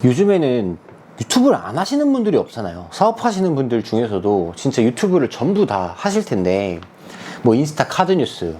요즘에는 유튜브를 안 하시는 분들이 없잖아요. 사업하시는 분들 중에서도 진짜 유튜브를 전부 다 하실 텐데, 뭐 인스타 카드 뉴스,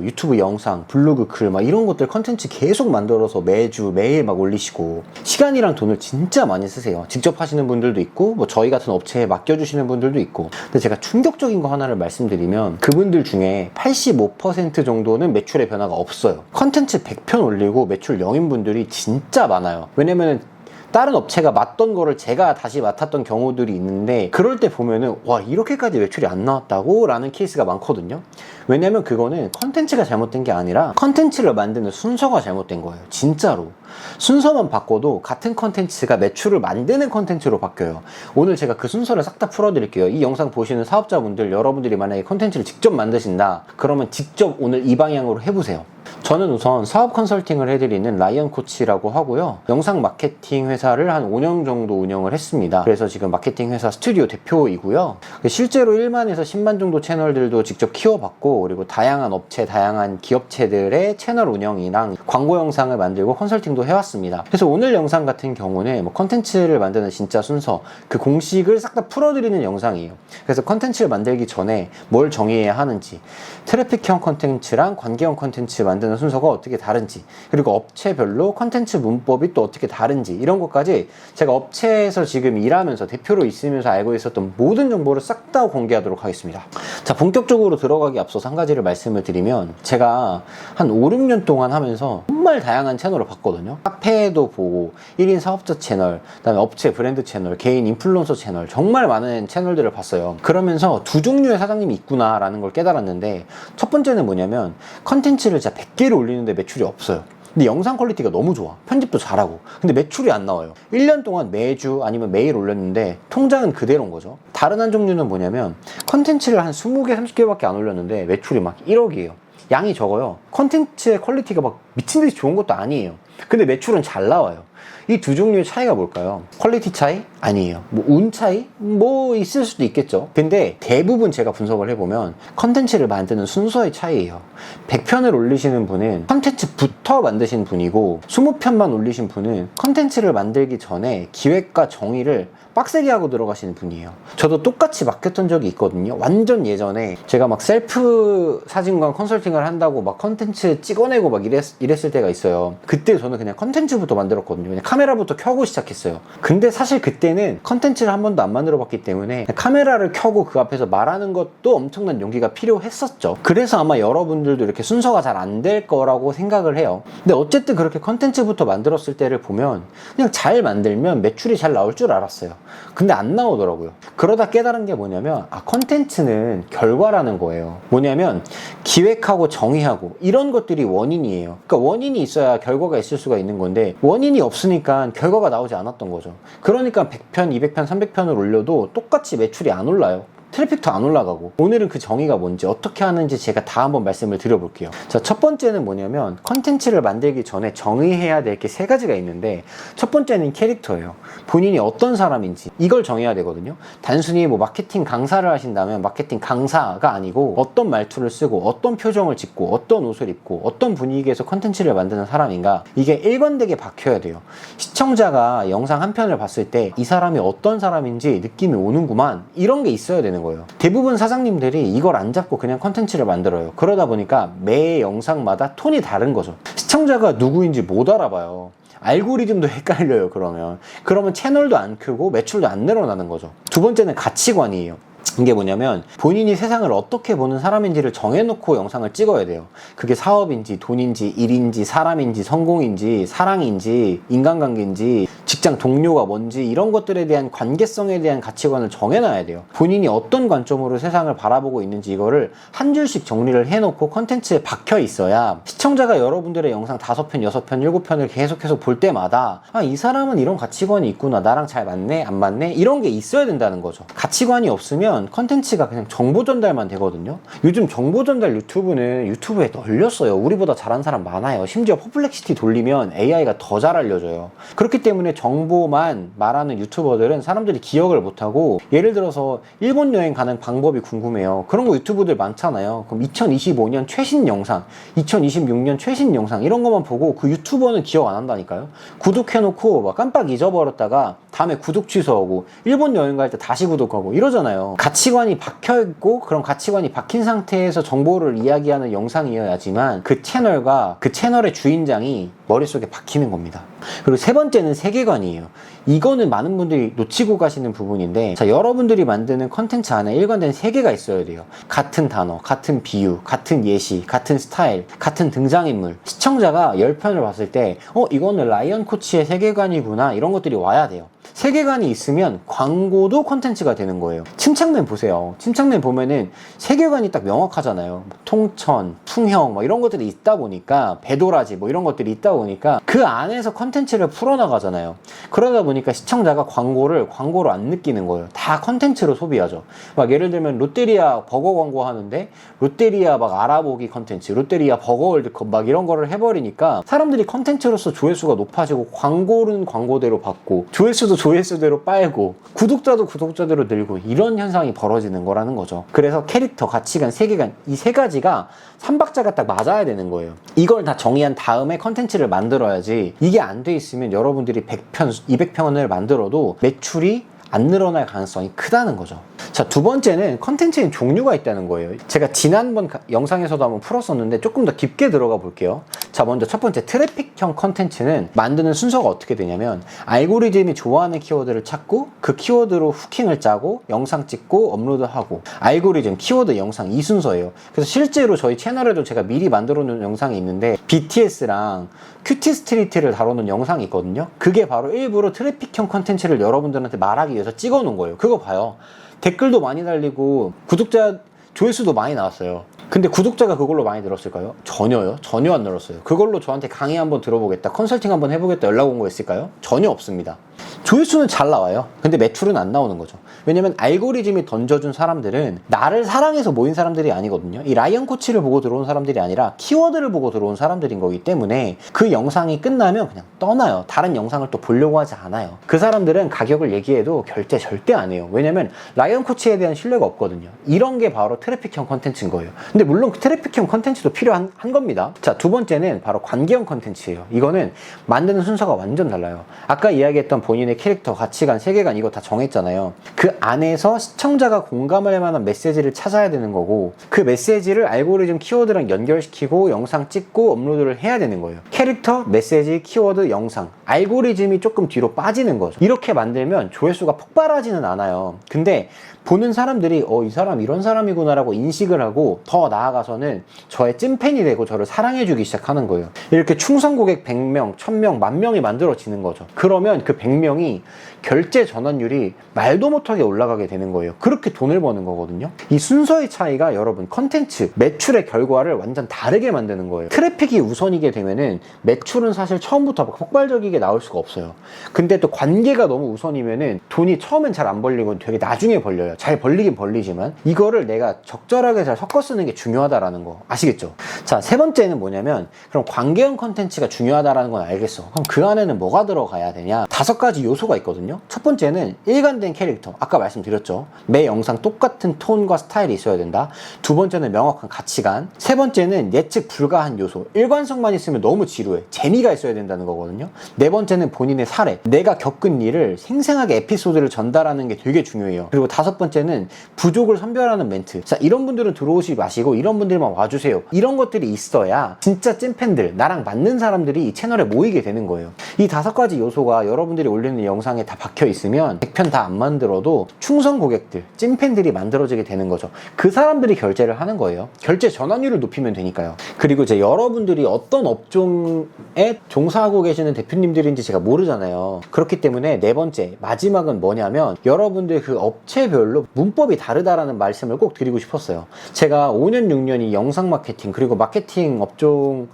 유튜브 영상, 블로그 글 막 이런 것들 컨텐츠 계속 만들어서 매주 매일 막 올리시고 시간이랑 돈을 진짜 많이 쓰세요. 직접 하시는 분들도 있고 뭐 저희 같은 업체에 맡겨주시는 분들도 있고. 근데 제가 충격적인 거 하나를 말씀드리면 그분들 중에 85% 정도는 매출의 변화가 없어요. 컨텐츠 100편 올리고 매출 0인 분들이 진짜 많아요. 왜냐면은 다른 업체가 맡던 거를 제가 다시 맡았던 경우들이 있는데, 그럴 때 보면은 와, 이렇게까지 매출이 안 나왔다고? 라는 케이스가 많거든요. 왜냐면 그거는 컨텐츠가 잘못된 게 아니라 컨텐츠를 만드는 순서가 잘못된 거예요. 진짜로. 순서만 바꿔도 같은 컨텐츠가 매출을 만드는 컨텐츠로 바뀌어요. 오늘 제가 그 순서를 싹 다 풀어드릴게요. 이 영상 보시는 사업자분들, 여러분들이 만약에 컨텐츠를 직접 만드신다 그러면 직접 오늘 이 방향으로 해보세요. 저는 우선 사업 컨설팅을 해드리는 라이언 코치라고 하고요. 영상 마케팅 회사를 한 5년 정도 운영을 했습니다. 그래서 지금 마케팅 회사 스튜디오 대표이고요. 실제로 1만에서 10만 정도 채널들도 직접 키워봤고, 그리고 다양한 업체, 다양한 기업체들의 채널 운영이랑 광고 영상을 만들고 컨설팅도 해왔습니다. 그래서 오늘 영상 같은 경우는 뭐 컨텐츠를 만드는 진짜 순서, 그 공식을 싹 다 풀어드리는 영상이에요. 그래서 컨텐츠를 만들기 전에 뭘 정의해야 하는지, 트래픽형 컨텐츠랑 관계형 컨텐츠 만드는 순서가 어떻게 다른지, 그리고 업체별로 컨텐츠 문법이 또 어떻게 다른지, 이런 것까지 제가 업체에서 지금 일하면서 대표로 있으면서 알고 있었던 모든 정보를 싹 다 공개하도록 하겠습니다. 자, 본격적으로 들어가기 앞서서 한 가지를 말씀을 드리면, 제가 한 5, 6년 동안 하면서 정말 다양한 채널을 봤거든요. 카페도 보고 1인 사업자 채널, 그다음에 업체 브랜드 채널, 개인 인플루언서 채널, 정말 많은 채널들을 봤어요. 그러면서 두 종류의 사장님이 있구나 라는 걸 깨달았는데, 첫 번째는 뭐냐면 컨텐츠를 진짜 100개를 올리는데 매출이 없어요. 근데 영상 퀄리티가 너무 좋아. 편집도 잘하고. 근데 매출이 안 나와요. 1년 동안 매주 아니면 매일 올렸는데 통장은 그대로인 거죠. 다른 한 종류는 뭐냐면 컨텐츠를 한 20개, 30개밖에 안 올렸는데 매출이 막 1억이에요. 양이 적어요. 컨텐츠의 퀄리티가 막 미친 듯이 좋은 것도 아니에요. 근데 매출은 잘 나와요. 이 두 종류의 차이가 뭘까요? 퀄리티 차이? 아니에요. 뭐 운 차이? 뭐 있을 수도 있겠죠. 근데 대부분 제가 분석을 해보면 컨텐츠를 만드는 순서의 차이예요. 100편을 올리시는 분은 컨텐츠부터 만드신 분이고, 20편만 올리신 분은 컨텐츠를 만들기 전에 기획과 정의를 빡세게 하고 들어가시는 분이에요. 저도 똑같이 맡겼던 적이 있거든요. 완전 예전에 제가 막 셀프 사진관 컨설팅을 한다고 막 컨텐츠 찍어내고 막 이랬을 때가 있어요. 그때 저는 그냥 컨텐츠부터 만들었거든요. 그냥 카메라부터 켜고 시작했어요. 근데 사실 그때는 컨텐츠를 한 번도 안 만들어 봤기 때문에 카메라를 켜고 그 앞에서 말하는 것도 엄청난 용기가 필요했었죠. 그래서 아마 여러분들도 이렇게 순서가 잘 안 될 거라고 생각을 해요. 근데 어쨌든 그렇게 컨텐츠부터 만들었을 때를 보면 그냥 잘 만들면 매출이 잘 나올 줄 알았어요. 근데 안 나오더라고요. 그러다 깨달은 게 뭐냐면, 컨텐츠는 결과라는 거예요. 뭐냐면 기획하고 정의하고 이런 것들이 원인이에요. 그러니까 원인이 있어야 결과가 있을 수가 있는 건데, 원인이 없으니까 결과가 나오지 않았던 거죠. 그러니까 100편, 200편, 300편을 올려도 똑같이 매출이 안 올라요. 트래픽도 안 올라가고. 오늘은 그 정의가 뭔지, 어떻게 하는지 제가 다 한번 말씀을 드려볼게요. 자, 첫 번째는 뭐냐면 컨텐츠를 만들기 전에 정의해야 될 게 세 가지가 있는데, 첫 번째는 캐릭터예요. 본인이 어떤 사람인지 이걸 정해야 되거든요. 단순히 뭐 마케팅 강사를 하신다면 마케팅 강사가 아니고, 어떤 말투를 쓰고 어떤 표정을 짓고 어떤 옷을 입고 어떤 분위기에서 컨텐츠를 만드는 사람인가, 이게 일관되게 박혀야 돼요. 시청자가 영상 한 편을 봤을 때 이 사람이 어떤 사람인지 느낌이 오는구만, 이런 게 있어야 되는 거예요. 대부분 사장님들이 이걸 안 잡고 그냥 컨텐츠를 만들어요. 그러다 보니까 매 영상마다 톤이 다른 거죠. 시청자가 누구인지 못 알아봐요. 알고리즘도 헷갈려요. 그러면 채널도 안 크고 매출도 안 늘어나는 거죠. 두 번째는 가치관이에요. 이게 뭐냐면 본인이 세상을 어떻게 보는 사람인지를 정해놓고 영상을 찍어야 돼요. 그게 사업인지 돈인지 일인지 사람인지 성공인지 사랑인지 인간관계인지 직장 동료가 뭔지, 이런 것들에 대한 관계성에 대한 가치관을 정해놔야 돼요. 본인이 어떤 관점으로 세상을 바라보고 있는지 이거를 한 줄씩 정리를 해놓고 컨텐츠에 박혀 있어야 시청자가 여러분들의 영상 5편, 6편, 7편을 계속해서 볼 때마다 이 사람은 이런 가치관이 있구나, 나랑 잘 맞네, 안 맞네, 이런 게 있어야 된다는 거죠. 가치관이 없으면 컨텐츠가 그냥 정보 전달만 되거든요. 요즘 정보 전달 유튜브는 유튜브에 널렸어요. 우리보다 잘하는 사람 많아요. 심지어 퍼플렉시티 돌리면 AI가 더 잘 알려줘요. 그렇기 때문에 정보만 말하는 유튜버들은 사람들이 기억을 못하고, 예를 들어서 일본 여행 가는 방법이 궁금해요. 그런 거 유튜브들 많잖아요. 그럼 2025년 최신 영상, 2026년 최신 영상 이런 것만 보고 그 유튜버는 기억 안 한다니까요. 구독해놓고 막 깜빡 잊어버렸다가 다음에 구독 취소하고 일본 여행 갈 때 다시 구독하고 이러잖아요. 가치관이 박혀있고 그런 가치관이 박힌 상태에서 정보를 이야기하는 영상이어야지만 그 채널과 그 채널의 주인장이 머릿속에 박히는 겁니다. 그리고 세 번째는 세계관이에요. 이거는 많은 분들이 놓치고 가시는 부분인데, 자, 여러분들이 만드는 컨텐츠 안에 일관된 세계가 있어야 돼요. 같은 단어, 같은 비유, 같은 예시, 같은 스타일, 같은 등장인물. 시청자가 10편을 봤을 때 이거는 라이언 코치의 세계관이구나, 이런 것들이 와야 돼요. 세계관이 있으면 광고도 컨텐츠가 되는 거예요. 침착맨 보세요. 침착맨 보면은 세계관이 딱 명확하잖아요. 통천, 풍형 뭐 이런 것들이 있다 보니까, 배도라지 뭐 이런 것들이 있다 보니까 그 안에서 컨텐츠를 풀어나가잖아요. 그러다 보니까 시청자가 광고를 광고로 안 느끼는 거예요. 다 컨텐츠로 소비하죠. 막 예를 들면 롯데리아 버거 광고 하는데 롯데리아 막 알아보기 컨텐츠, 롯데리아 버거 월드컵 막 이런 거를 해버리니까 사람들이 컨텐츠로서 조회수가 높아지고, 광고는 광고대로 받고, 조회수도 조회수대로 빨고, 구독자도 구독자대로 늘고, 이런 현상이 벌어지는 거라는 거죠. 그래서 캐릭터, 가치관, 세계관, 이 세 가지가 삼박자가 딱 맞아야 되는 거예요. 이걸 다 정의한 다음에 컨텐츠를 만들어야지, 이게 안 돼 있으면 여러분들이 100편, 200편을 만들어도 매출이 안 늘어날 가능성이 크다는 거죠. 자, 두 번째는 컨텐츠엔 종류가 있다는 거예요. 제가 지난번 영상에서도 한번 풀었었는데 조금 더 깊게 들어가 볼게요. 자, 먼저 첫 번째 트래픽형 컨텐츠는 만드는 순서가 어떻게 되냐면, 알고리즘이 좋아하는 키워드를 찾고 그 키워드로 후킹을 짜고 영상 찍고 업로드하고, 알고리즘, 키워드, 영상, 이 순서예요. 그래서 실제로 저희 채널에도 제가 미리 만들어 놓은 영상이 있는데, BTS랑 큐티 스트리트를 다루는 영상이 있거든요. 그게 바로 일부러 트래픽형 컨텐츠를 여러분들한테 말하기 위해서 찍어 놓은 거예요. 그거 봐요. 댓글도 많이 달리고 구독자 조회수도 많이 나왔어요. 근데 구독자가 그걸로 많이 늘었을까요? 전혀요. 전혀 안 늘었어요. 그걸로 저한테 강의 한번 들어보겠다, 컨설팅 한번 해보겠다 연락 온 거 있을까요? 전혀 없습니다. 조회수는 잘 나와요. 근데 매출은 안 나오는 거죠. 왜냐면 알고리즘이 던져준 사람들은 나를 사랑해서 모인 사람들이 아니거든요. 이 라이언 코치를 보고 들어온 사람들이 아니라 키워드를 보고 들어온 사람들인 거기 때문에 그 영상이 끝나면 그냥 떠나요. 다른 영상을 또 보려고 하지 않아요. 그 사람들은 가격을 얘기해도 결제 절대 안 해요. 왜냐면 라이언 코치에 대한 신뢰가 없거든요. 이런 게 바로 트래픽형 컨텐츠인 거예요. 근데 물론 그 트래픽형 컨텐츠도 필요한 겁니다. 자, 두 번째는 바로 관계형 컨텐츠예요. 이거는 만드는 순서가 완전 달라요. 아까 이야기했던 본인의 캐릭터, 가치관, 세계관 이거 다 정했잖아요. 그 안에서 시청자가 공감할 만한 메시지를 찾아야 되는 거고, 그 메시지를 알고리즘 키워드랑 연결시키고 영상 찍고 업로드를 해야 되는 거예요. 캐릭터, 메시지, 키워드, 영상, 알고리즘이 조금 뒤로 빠지는 거죠. 이렇게 만들면 조회수가 폭발하지는 않아요. 근데 보는 사람들이 이 사람 이런 사람이구나 라고 인식을 하고, 더 나아가서는 저의 찐팬이 되고 저를 사랑해주기 시작하는 거예요. 이렇게 충성 고객 100명, 1000명, 10,000명이 만들어지는 거죠. 그러면 그 100명이 결제 전환율이 말도 못하게 올라가게 되는 거예요. 그렇게 돈을 버는 거거든요. 이 순서의 차이가 여러분 컨텐츠, 매출의 결과를 완전 다르게 만드는 거예요. 트래픽이 우선이게 되면은 매출은 사실 처음부터 폭발적이게 나올 수가 없어요. 근데 또 관계가 너무 우선이면은 돈이 처음엔 잘 안 벌리고 되게 나중에 벌려요. 잘 벌리긴 벌리지만 이거를 내가 적절하게 잘 섞어 쓰는 게 중요하다라는 거 아시겠죠? 자, 세 번째는 뭐냐면, 그럼 관계형 컨텐츠가 중요하다라는 건 알겠어. 그럼 그 안에는 뭐가 들어가야 되냐? 5가지 요소가 있거든요. 첫 번째는 일관된 캐릭터. 아까 말씀드렸죠. 매 영상 똑같은 톤과 스타일이 있어야 된다. 두 번째는 명확한 가치관. 세 번째는 예측 불가한 요소. 일관성만 있으면 너무 지루해. 재미가 있어야 된다는 거거든요. 네 번째는 본인의 사례. 내가 겪은 일을 생생하게 에피소드를 전달하는 게 되게 중요해요. 그리고 다섯 번째는 부족을 선별하는 멘트. 자, 이런 분들은 들어오지 마시고 이런 분들만 와주세요. 이런 것들이 있어야 진짜 찐팬들, 나랑 맞는 사람들이 이 채널에 모이게 되는 거예요. 이 5가지 요소가 여러분들이 올리는 영상에 다 박혀 있으면 100편 다 안 만들어도 충성 고객들, 찐팬들이 만들어지게 되는 거죠. 그 사람들이 결제를 하는 거예요. 결제 전환율을 높이면 되니까요. 그리고 이제 여러분들이 어떤 업종에 종사하고 계시는 대표님들인지 제가 모르잖아요. 그렇기 때문에 네 번째, 마지막은 뭐냐면, 여러분들 그 업체별로 문법이 다르다라는 말씀을 꼭 드리고 싶었어요. 제가 5년, 6년이 영상 마케팅 그리고 마케팅 업종의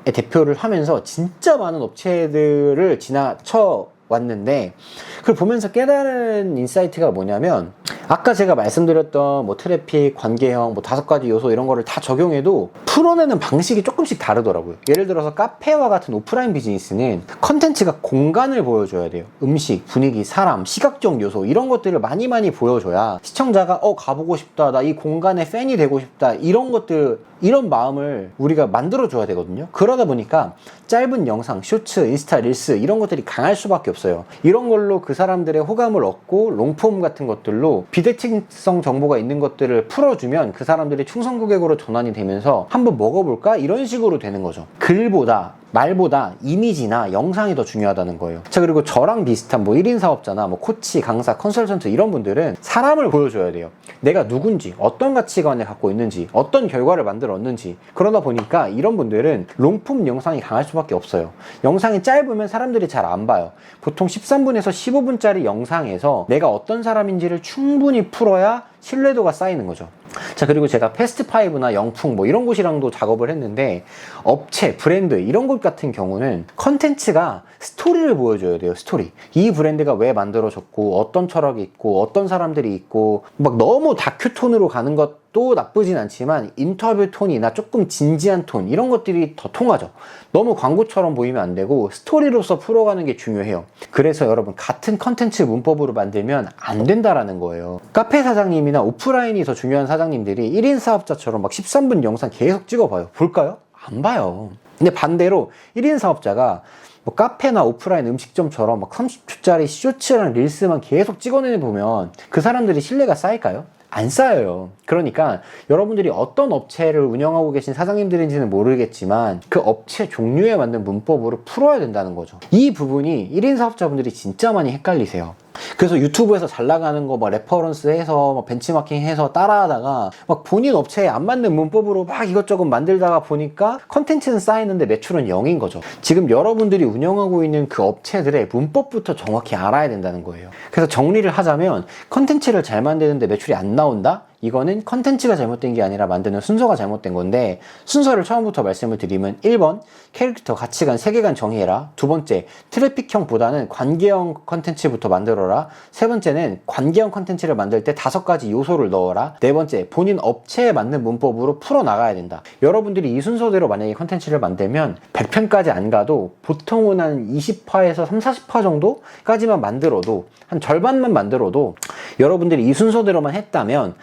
대표를 하면서 진짜 많은 업체들을 지나쳐 왔는데, 그걸 보면서 깨달은 인사이트가 뭐냐면, 아까 제가 말씀드렸던 뭐 트래픽, 관계형, 뭐 5가지 요소 이런 거를 다 적용해도 풀어내는 방식이 조금씩 다르더라고요. 예를 들어서 카페와 같은 오프라인 비즈니스는 컨텐츠가 공간을 보여줘야 돼요. 음식, 분위기, 사람, 시각적 요소 이런 것들을 많이 보여줘야 시청자가 가보고 싶다, 나 이 공간의 팬이 되고 싶다, 이런 것들, 이런 마음을 우리가 만들어줘야 되거든요. 그러다 보니까 짧은 영상, 쇼츠, 인스타, 릴스 이런 것들이 강할 수밖에 없어요. 이런 걸로 그 사람들의 호감을 얻고 롱폼 같은 것들로 비대칭성 정보가 있는 것들을 풀어주면 그 사람들이 충성 고객으로 전환이 되면서 한번 먹어볼까? 이런 식으로 되는 거죠. 글보다 말보다 이미지나 영상이 더 중요하다는 거예요. 자, 그리고 저랑 비슷한 뭐 1인 사업자나 뭐 코치, 강사, 컨설턴트 이런 분들은 사람을 보여줘야 돼요. 내가 누군지, 어떤 가치관을 갖고 있는지, 어떤 결과를 만들었는지. 그러다 보니까 이런 분들은 롱폼 영상이 강할 수밖에 없어요. 영상이 짧으면 사람들이 잘 안 봐요. 보통 13분에서 15분짜리 영상에서 내가 어떤 사람인지를 충분히 풀어야 신뢰도가 쌓이는 거죠. 자, 그리고 제가 패스트5나 영풍 뭐 이런 곳이랑도 작업을 했는데 업체, 브랜드 이런 곳 같은 경우는 컨텐츠가 스토리를 보여줘야 돼요. 스토리. 이 브랜드가 왜 만들어졌고 어떤 철학이 있고 어떤 사람들이 있고 막 너무 다큐 톤으로 가는 것도 나쁘진 않지만 인터뷰 톤이나 조금 진지한 톤 이런 것들이 더 통하죠. 너무 광고처럼 보이면 안 되고 스토리로서 풀어가는 게 중요해요. 그래서 여러분 같은 컨텐츠 문법으로 만들면 안 된다라는 거예요. 카페 사장님이나 오프라인이 더 중요한 사장님들이 1인 사업자처럼 막 13분 영상 계속 찍어봐요. 볼까요? 안 봐요. 근데 반대로 1인 사업자가 뭐 카페나 오프라인 음식점처럼 막 30초짜리 쇼츠랑 릴스만 계속 찍어내는 보면 그 사람들이 신뢰가 쌓일까요? 안 쌓여요. 그러니까 여러분들이 어떤 업체를 운영하고 계신 사장님들인지는 모르겠지만 그 업체 종류에 맞는 문법으로 풀어야 된다는 거죠. 이 부분이 1인 사업자분들이 진짜 많이 헷갈리세요. 그래서 유튜브에서 잘 나가는 거 뭐 레퍼런스 해서 뭐 벤치마킹 해서 따라하다가 막 본인 업체에 안 맞는 문법으로 막 이것저것 만들다가 보니까 컨텐츠는 쌓이는데 매출은 0인 거죠. 지금 여러분들이 운영하고 있는 그 업체들의 문법부터 정확히 알아야 된다는 거예요. 그래서 정리를 하자면 컨텐츠를 잘 만드는데 매출이 안 나온다? 이거는 컨텐츠가 잘못된 게 아니라 만드는 순서가 잘못된 건데, 순서를 처음부터 말씀을 드리면 1번 캐릭터, 가치관, 세계관 정의해라. 두 번째 트래픽형보다는 관계형 컨텐츠부터 만들어라. 세 번째는 관계형 컨텐츠를 만들 때 5가지 요소를 넣어라. 네 번째 본인 업체에 맞는 문법으로 풀어나가야 된다. 여러분들이 이 순서대로 만약에 컨텐츠를 만들면 100편까지 안 가도 보통은 한 20화에서 30-40화 정도까지만 만들어도, 한 절반만 만들어도 여러분들이 이 순서대로만 했다면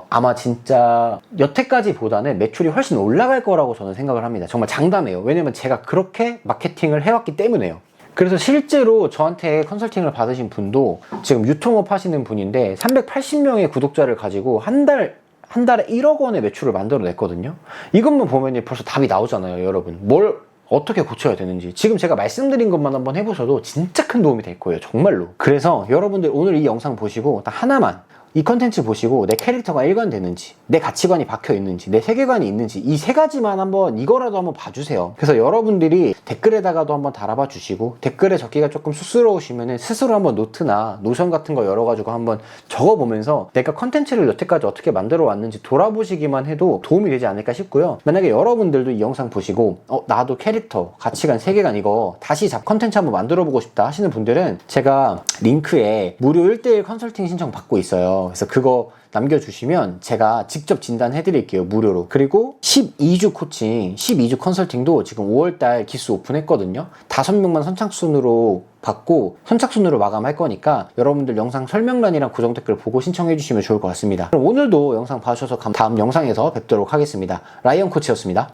아마 진짜 여태까지보다는 매출이 훨씬 올라갈 거라고 저는 생각을 합니다. 정말 장담해요. 왜냐면 제가 그렇게 마케팅을 해왔기 때문에요. 그래서 실제로 저한테 컨설팅을 받으신 분도 지금 유통업 하시는 분인데 380명의 구독자를 가지고 한 달에 1억 원의 매출을 만들어냈거든요. 이것만 보면 벌써 답이 나오잖아요, 여러분. 뭘 어떻게 고쳐야 되는지. 지금 제가 말씀드린 것만 한번 해보셔도 진짜 큰 도움이 될 거예요, 정말로. 그래서 여러분들 오늘 이 영상 보시고 딱 하나만, 이 컨텐츠 보시고 내 캐릭터가 일관되는지, 내 가치관이 박혀있는지, 내 세계관이 있는지, 이 3가지만 한번, 이거라도 한번 봐주세요. 그래서 여러분들이 댓글에다가도 한번 달아봐 주시고, 댓글에 적기가 조금 쑥스러우시면은 스스로 한번 노트나 노션 같은 거 열어가지고 한번 적어보면서 내가 컨텐츠를 여태까지 어떻게 만들어 왔는지 돌아보시기만 해도 도움이 되지 않을까 싶고요. 만약에 여러분들도 이 영상 보시고 나도 캐릭터, 가치관, 세계관 이거 다시 컨텐츠 한번 만들어보고 싶다 하시는 분들은 제가 링크에 무료 1:1 컨설팅 신청 받고 있어요. 그래서 그거 남겨주시면 제가 직접 진단해 드릴게요, 무료로. 그리고 12주 코칭, 12주 컨설팅도 지금 5월달 기수 오픈했거든요. 5명만 선착순으로 받고 선착순으로 마감할 거니까 여러분들 영상 설명란이랑 고정 댓글 보고 신청해 주시면 좋을 것 같습니다. 그럼 오늘도 영상 봐주셔서 다음 영상에서 뵙도록 하겠습니다. 라이언 코치였습니다.